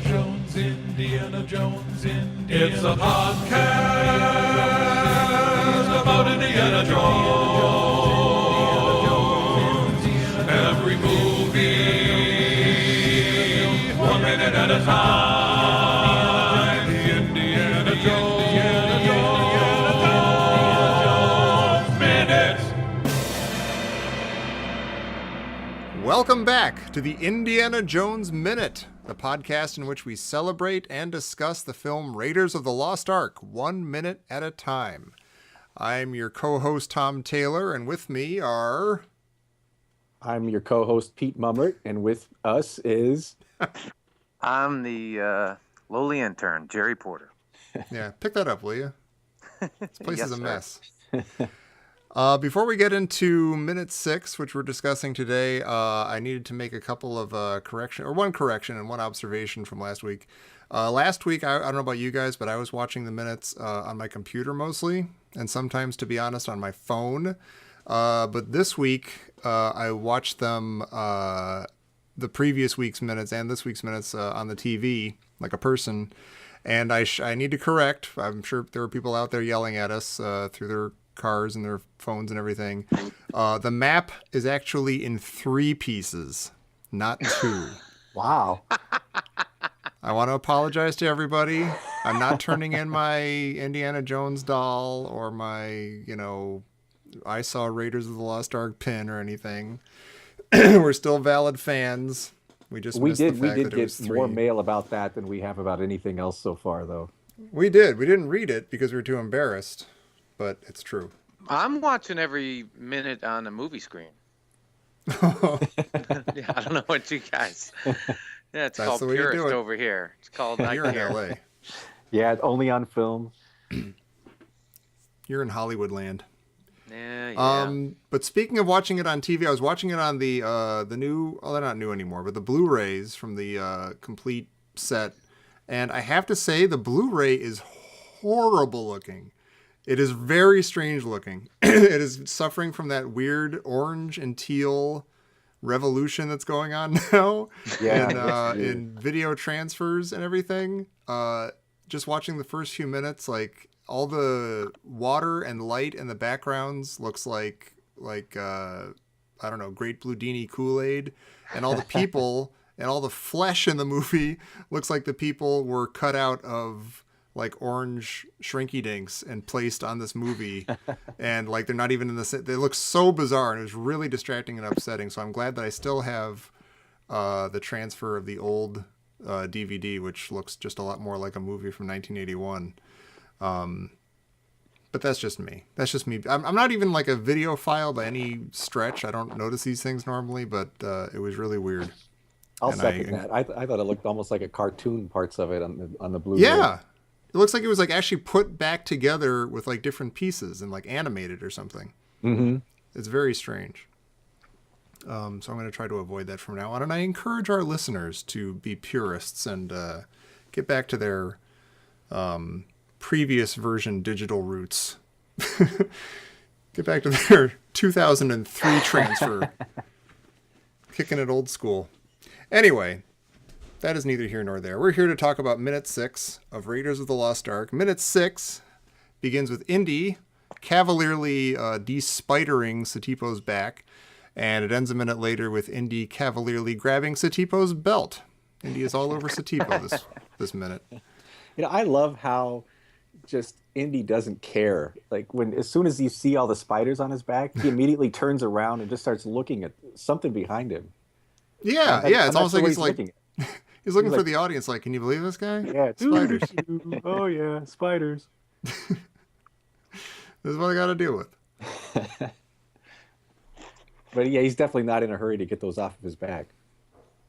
Indiana Jones. It's a podcast about Indiana Jones. Every movie, 1 minute at a time. Indiana Jones Minute. Welcome back to the Indiana Jones Minute, the podcast in which we celebrate and discuss the film Raiders of the Lost Ark, 1 minute at a time. I'm your co-host, Tom Taylor, and with me are... I'm your co-host, Pete Mummert, and with us is... I'm the lowly intern, Jerry Porter. Yeah, pick that up, will you? This place Yes, is a sir. mess. Before we get into minute 6, which we're discussing today, I needed to make a couple of one correction and one observation from last week. Last week, I don't know about you guys, but I was watching the minutes on my computer mostly, and sometimes, to be honest, on my phone. But this week, I watched them, the previous week's minutes and this week's minutes on the TV, like a person. And I need to correct. I'm sure there are people out there yelling at us through their cars and their phones and everything. The map is actually in 3 pieces, not 2. Wow. I want to apologize to everybody. I'm not turning in my Indiana Jones doll or my, I saw Raiders of the Lost Ark pin or anything. We're still valid fans. We just missed the fact we did that it was get 3. more mail about that than we have about anything else so far, though. We did. We didn't read it because we were too embarrassed, but it's true. I'm watching every minute on a movie screen. Yeah, I don't know what you guys. Yeah, it's That's called the way you do Purist it. over here. It's called Night You're in Care. LA. Yeah, only on film. You're in Hollywood land. Yeah. But speaking of watching it on TV, I was watching it on the new, well, they're not new anymore, but the Blu-rays from the complete set. And I have to say, the Blu-ray is horrible looking. It is very strange looking. It is suffering from that weird orange and teal revolution that's going on now in video transfers and everything. Just watching the first few minutes, like all the water and light in the backgrounds looks like I don't know, Great Blue Dini Kool-Aid, and all the people and all the flesh in the movie looks like the people were cut out of like orange shrinky dinks and placed on this movie, and like they're not even in the. They look so bizarre, and it was really distracting and upsetting. So I'm glad that I still have the transfer of the old DVD, which looks just a lot more like a movie from 1981. But that's just me. I'm not even like a videophile by any stretch. I don't notice these things normally, but it was really weird. I'll And second that. I thought it looked almost like a cartoon, parts of it on the Blu-ray. Yeah. It looks like it was like actually put back together with like different pieces and like animated or something. Mm-hmm. It's very strange. So I'm going to try to avoid that from now on. And I encourage our listeners to be purists and get back to their previous version digital roots. Get back to their 2003 transfer. Kicking it old school. Anyway. That is neither here nor there. We're here to talk about minute 6 of Raiders of the Lost Ark. Minute 6 begins with Indy cavalierly de-spidering Satipo's back, and it ends a minute later with Indy cavalierly grabbing Satipo's belt. Indy is all over Satipo this minute. I love how just Indy doesn't care. Like as soon as you see all the spiders on his back, he immediately turns around and just starts looking at something behind him. Yeah, it's almost like he's like... looking at. He's looking for the audience, like, can you believe this guy? Yeah, it's spiders. Oh, yeah, spiders. This is what I got to deal with. But yeah, he's definitely not in a hurry to get those off of his back.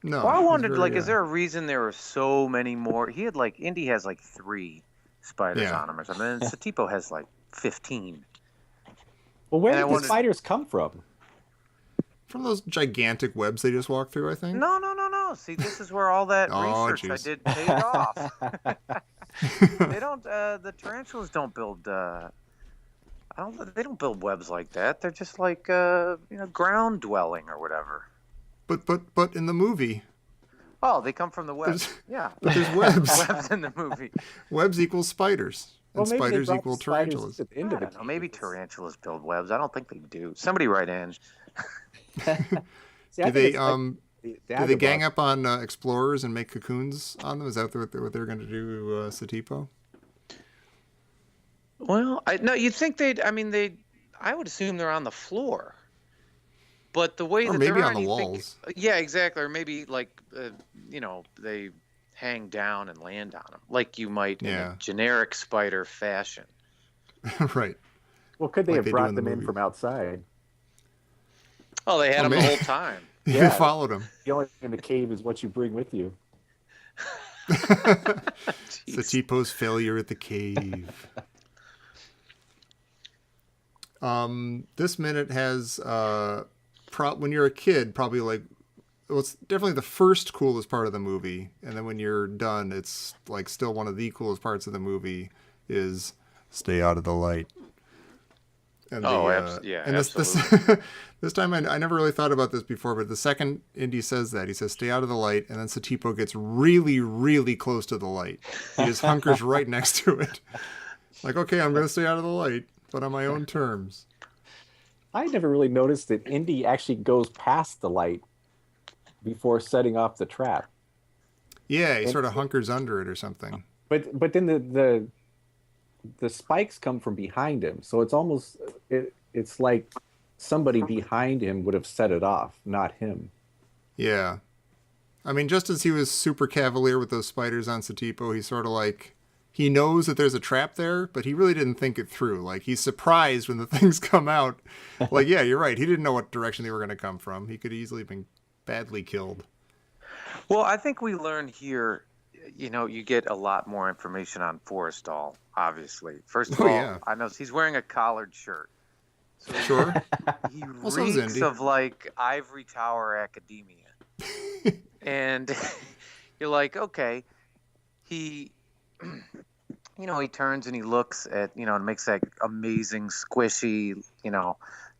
No. Well, I wondered, is there a reason there were so many more? He had Indy has 3 spiders on him or something, and Satipo has 15. Well, where did the spiders come from? From those gigantic webs they just walked through, I think. No. See, this is where all that research I did paid off. They don't. The tarantulas don't build. They don't build webs like that. They're just ground dwelling or whatever. But in the movie, Oh, they come from the web. There's- Yeah. But there's webs. Webs in the movie. Webs equals spiders. And Well, maybe they spiders brought equal the spiders tarantulas. to the end I of the don't know. Maybe caves. tarantulas build webs. I don't think they do. Somebody write in. See, I Do think they it's like the do they gang Dagobah. up on explorers and make cocoons on them? Is that what they're going to do, Satipo? Well, no, you'd think they'd. I mean, they. I would assume they're on the floor. But the way Or that maybe they're on the you think- walls. yeah, exactly. Or maybe like, they hang down and land on them, like you might in Yeah. a generic spider fashion. Right. Well, could they like have they do brought in the them in movies. from outside? Oh, they had Oh, them the man. whole time. You Yeah. followed them. The only thing in the cave is what you bring with you. Jeez. Satipo's failure at the cave. This minute has when you're a kid, probably like, well, it's definitely the first coolest part of the movie, and then when you're done, it's like still one of the coolest parts of the movie is stay out of the light. And yeah, and this absolutely. this time I never really thought about this before, but the second Indy says that, he says stay out of the light, and then Satipo gets really, really close to the light. He just hunkers right next to it. Like, okay, I'm going to stay out of the light, but on my own terms. I never really noticed that Indy actually goes past the light before setting off the trap. Yeah, he sort of hunkers under it or something. But then the spikes come from behind him, so it's almost it's like somebody behind him would have set it off, not him. Yeah. I mean, just as he was super cavalier with those spiders on Satipo, he's sort of like, he knows that there's a trap there, but he really didn't think it through. Like, he's surprised when the things come out. Like, yeah, you're right. He didn't know what direction they were going to come from. He could easily have been badly killed. Well, I think we learn here, you get a lot more information on Forrestal, obviously. First of Oh, all, yeah. I know he's wearing a collared shirt. So Sure. he Also is reeks Indy. of like ivory tower academia. And you're like, okay, he turns and he looks at, and makes that amazing squishy, noise.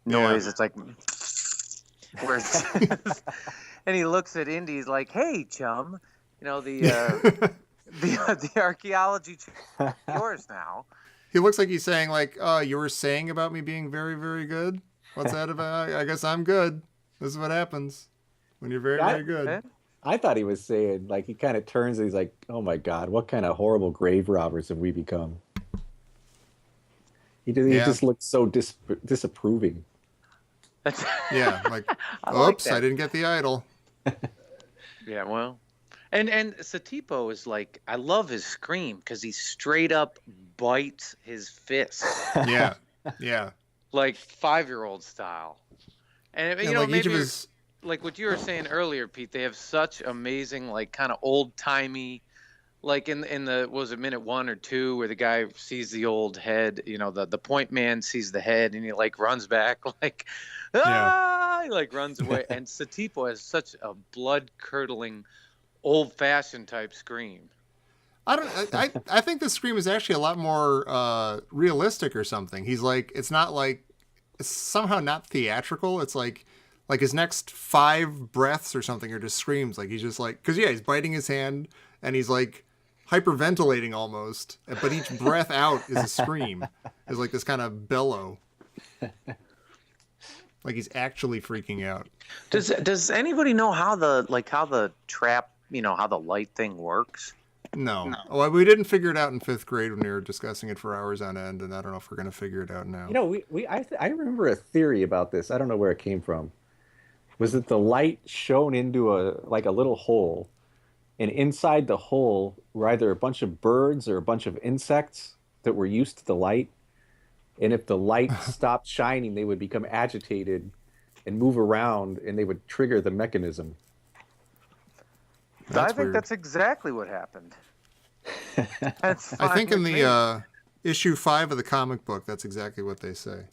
Yeah. It's like, where it's and he looks at Indy, he's like, hey, chum, the archaeology yours now. He looks like he's saying, like, you were saying about me being very, very good? What's that about? I guess I'm good. This is what happens when you're very, very good. Eh? I thought he was saying, like, he kind of turns and he's like, oh my God, what kind of horrible grave robbers have we become? He Yeah. just looks so disapproving. That's, Yeah, like, I like oops, that. I didn't get the idol. yeah, well. And Satipo is like, I love his scream because he straight up bites his fist, Yeah, yeah. like 5-year-old style. And, And like each maybe of his... like what you were saying earlier, Pete, they have such amazing, like kind of old timey, like in the, was it minute 1 or 2 where the guy sees the old head, the point man sees the head and he like runs back like, he like runs away. And Satipo has such a blood curdling, old fashioned type scream. I think the scream is actually a lot more realistic or something. He's like, it's somehow not theatrical. It's like his next 5 breaths or something are just screams. Like he's just like, because he's biting his hand and he's like hyperventilating almost, but each breath out is a scream. It's like this kind of bellow. Like he's actually freaking out. Does anybody know how the trap, how the light thing works? No. Oh, we didn't figure it out in 5th grade when we were discussing it for hours on end, and I don't know if we're going to figure it out now. I remember a theory about this. I don't know where it came from. Was that the light shone into a little hole, and inside the hole were either a bunch of birds or a bunch of insects that were used to the light, and if the light stopped shining, they would become agitated and move around, and they would trigger the mechanism. That's I think weird. that's exactly what happened. That's I think fine in with the me. issue 5 of the comic book, that's exactly what they say.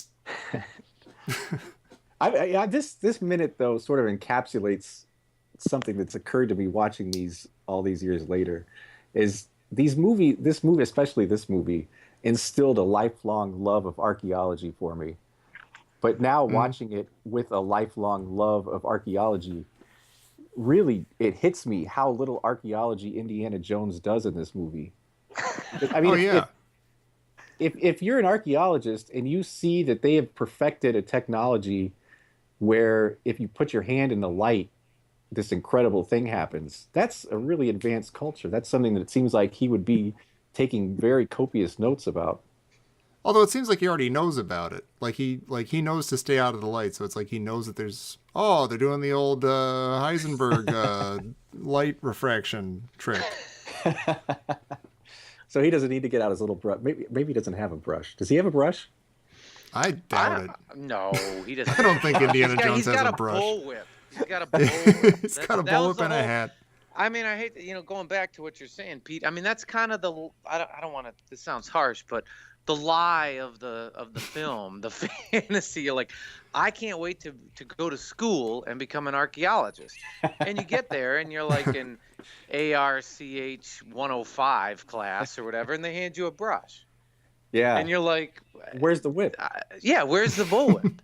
This minute though sort of encapsulates something that's occurred to me watching all these years later. Is this movie, especially this movie, instilled a lifelong love of archaeology for me. But now watching it with a lifelong love of archaeology, really it hits me how little archaeology Indiana Jones does in this movie. I mean, Oh yeah. if you're an archaeologist and you see that they have perfected a technology where if you put your hand in the light, this incredible thing happens. That's a really advanced culture. That's something that it seems like he would be taking very copious notes about. Although it seems like he already knows about it. He knows to stay out of the light, so it's like he knows that they're doing the old Heisenberg light refraction trick. So he doesn't need to get out his little brush. Maybe he doesn't have a brush. Does he have a brush? I doubt it. No, he doesn't. I don't think Indiana Jones has a brush. Bullwhip. He's got a bullwhip. He's got a bullwhip and a hat. I mean, I hate going back to what you're saying, Pete. I mean, that's kind of I don't want to. This sounds harsh, but the lie of the film, the fantasy. You're like, I can't wait to go to school and become an archaeologist. And you get there and you're like in ARCH 105 class or whatever, and they hand you a brush. Yeah. And you're like, where's the whip? Yeah, where's the bullwhip?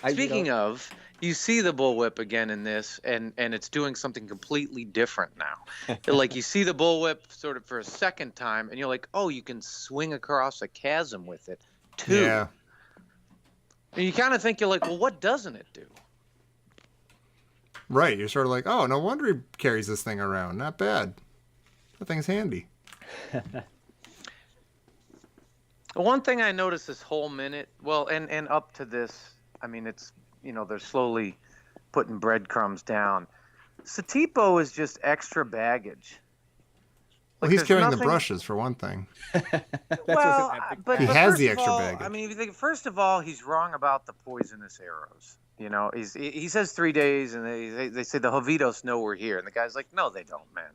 Speaking of, you see the bullwhip again in this, and it's doing something completely different now. Like you see the bullwhip sort of for a second time, and you're like, oh, you can swing across a chasm with it too. Yeah. And you kind of think, you're like, well, what doesn't it do? Right. You're sort of like, oh, no wonder he carries this thing around. Not bad. That thing's handy. One thing I noticed this whole minute, well, and up to this, I mean, it's, they're slowly putting breadcrumbs down. Satipo is just extra baggage. Well, he's carrying the brushes for one thing. But he has the extra baggage. I mean, if you think, first of all, he's wrong about the poisonous arrows. He says 3 days, and they say the Jovitos know we're here, and the guy's like, no, they don't, man.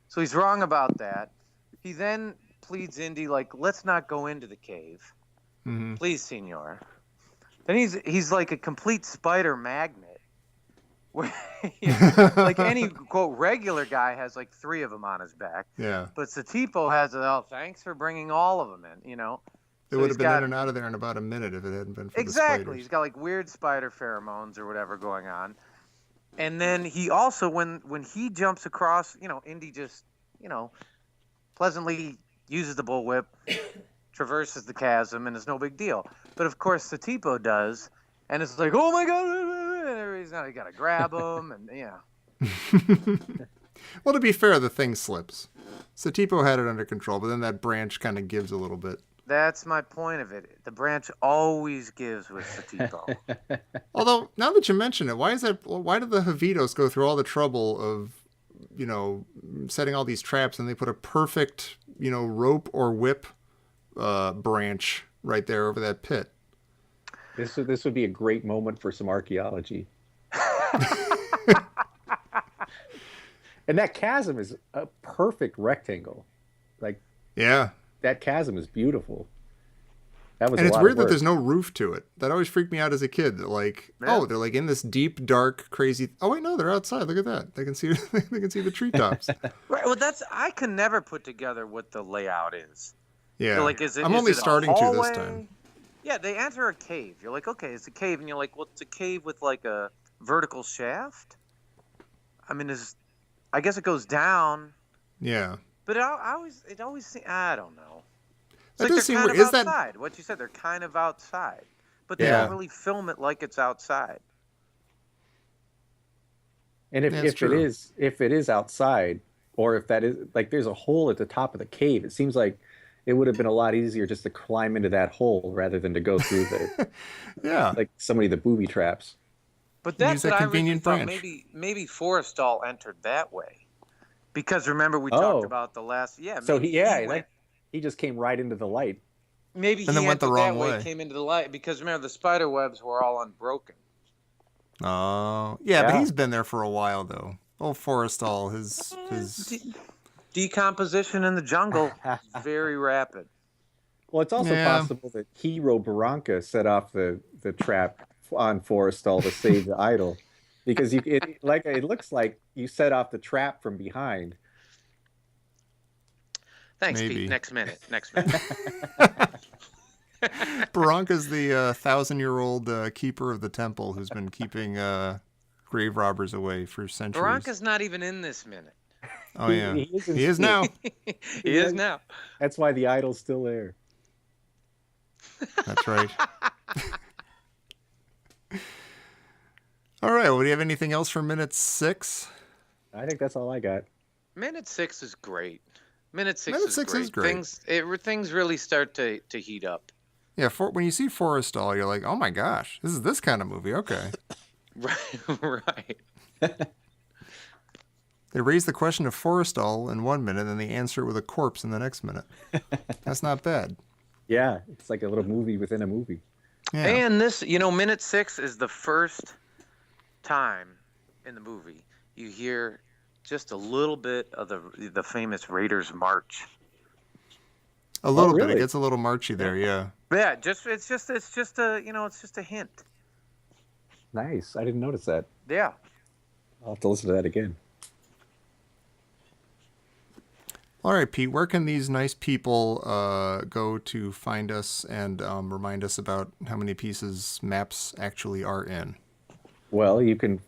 So he's wrong about that. He then pleads Indy like, let's not go into the cave, please, senor. Then he's like a complete spider magnet. Where, like any quote regular guy has like 3 of them on his back. Yeah. But Satipo has thanks for bringing all of them in. They would have been in and out of there in about a minute if it hadn't been for the spiders. He's got like weird spider pheromones or whatever going on. And then he also when he jumps across, Indy just pleasantly uses the bullwhip, traverses the chasm, and it's no big deal. But of course Satipo does, and it's like, oh my god. He's got to grab him, and Well, to be fair, the thing slips. Satipo had it under control, but then that branch kind of gives a little bit. That's my point of it. The branch always gives with Satipo. Although, now that you mention it, why did the Jovitos go through all the trouble of, setting all these traps, and they put a perfect, rope or whip branch right there over that pit? This would be a great moment for some archaeology. And that chasm is a perfect rectangle. Like, yeah, that chasm is beautiful. That was and a it's lot weird of that work. there's no roof to it. That always freaked me out as a kid. That they're like in this deep, dark, crazy. Oh wait, no, they're outside. Look at that. They can see the treetops. Right. Well, I can never put together what the layout is. Yeah. So, like, I'm only starting to this time. Yeah, they enter a cave. You're like, okay, it's a cave, and you're like, well, it's a cave with like a vertical shaft. I mean, I guess it goes down. Yeah. But it always I don't know. It's That like does they're seem kind weird. of Is that- outside. What you said, they're kind of outside, but they Yeah. don't really film it like it's outside. And That's if true. it is outside, or if that is like there's a hole at the top of the cave, it seems like it would have been a lot easier just to climb into that hole rather than to go through the Yeah. like so many of the booby traps. But that's Use that what I originally convenient thought. branch. Maybe Forrestal entered that way, because remember we talked about the last. Yeah. So maybe he just came right into the light. Maybe And he then went the entered wrong that way, way. came into the light, because remember the spider webs were all unbroken. Oh, yeah, but Yeah. he's been there for a while though. Old Forrestal, his Decomposition in the jungle is very rapid. Well, it's also Yeah. possible that Hero Barranca set off the trap on Forrestal to save the idol, because it looks like you set off the trap from behind. Thanks, Maybe. Pete. Next minute. Barranca's the 1,000-year-old keeper of the temple who's been keeping grave robbers away for centuries. Barranca's not even in this minute. Oh yeah, He is in he is now. He is now. That's why the idol's still there. That's right. All right. Well, do you have anything else for minute 6? I think that's all I got. Minute 6 is great. Minute six is great. Things really start to heat up. Yeah. When you see Forrestal, you're like, oh my gosh, this is this kind of movie. Okay. Right. They raise the question of Forrestal in 1 minute, and they answer it with a corpse in the next minute. That's not bad. Yeah, it's like a little movie within a movie. Yeah. And this, minute 6 is the first time in the movie you hear just a little bit of the famous Raiders march. A little bit. Really? It gets a little marchy there. Yeah. Yeah, it's just a hint. Nice. I didn't notice that. Yeah. I'll have to listen to that again. All right, Pete, where can these nice people go to find us and remind us about how many pieces maps actually are in? Well, you can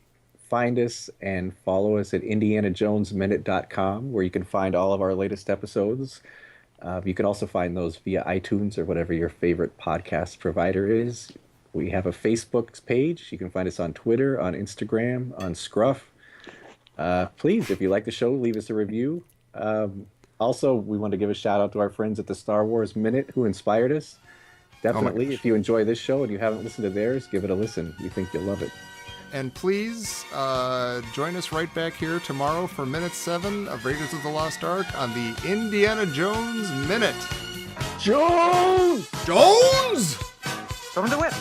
find us and follow us at indianajonesminute.com, where you can find all of our latest episodes. You can also find those via iTunes or whatever your favorite podcast provider is. We have a Facebook page. You can find us on Twitter, on Instagram, on Scruff. Please, if you like the show, leave us a review. Also, we want to give a shout out to our friends at the Star Wars Minute who inspired us. Definitely, if you enjoy this show and you haven't listened to theirs, give it a listen. You think you'll love it. And please join us right back here tomorrow for Minute 7 of Raiders of the Lost Ark on the Indiana Jones Minute. Jones! Jones! From the whip.